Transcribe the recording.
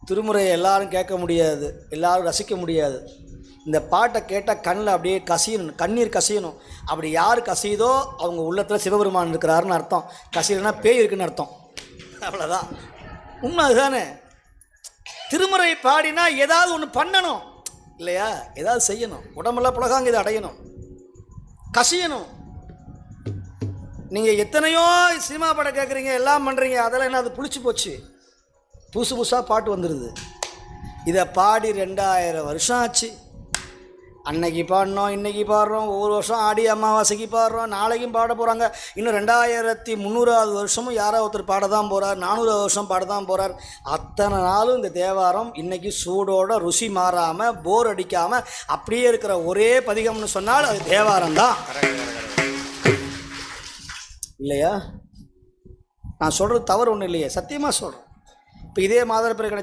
திருமுறையை எல்லாரும் கேட்க முடியாது, எல்லாரும் ரசிக்க முடியாது. இந்த பாட்டை கேட்டால் கண்ணில் அப்படியே கசியணும், கண்ணீர் கசியணும். அப்படி யார் கசியுதோ அவங்க உள்ளத்தில் சிவபெருமான் இருக்கிறாருன்னு அர்த்தம். கசியலைன்னா பேய் இருக்குன்னு அர்த்தம். அவ்வளோதான், உண்மை அதுதானே. திருமுறை பாடினா ஏதாவது ஒன்று பண்ணணும் இல்லையா, ஏதாவது செய்யணும், உடம்பெல்லாம் புலகாங்க இதை அடையணும், கசியணும். நீங்கள் எத்தனையோ சினிமா படம் கேட்குறீங்க, எல்லாம் பண்ணுறீங்க, அதெல்லாம் என்ன, அது புளிச்சு போச்சு, புதுசு புதுசாக பாட்டு வந்துடுது. இதை பாடி 2000 வருஷம் ஆச்சு. அன்னைக்கு பாடினோம், இன்றைக்கி பாடுறோம், ஒவ்வொரு வருஷம் ஆடி அமாவாசைக்கு பாடுறோம், நாளைக்கும் பாட போகிறாங்க. இன்னும் 2300வது வருஷமும் யாரோ ஒருத்தர் பாட தான் போகிறார், 400 வருஷம் பாட தான் போகிறார். அத்தனை நாளும் இந்த தேவாரம் இன்றைக்கி சூடோட ருசி மாறாமல் போர் அடிக்காமல் அப்படியே இருக்கிற ஒரே பதிகம்னு சொன்னால் அது தேவாரம் தான் இல்லையா? நான் சொல்கிறது தவறு ஒன்றும் இல்லையே, சத்தியமாக சொல்கிறேன். இப்போ இதே மாதவ பிறகு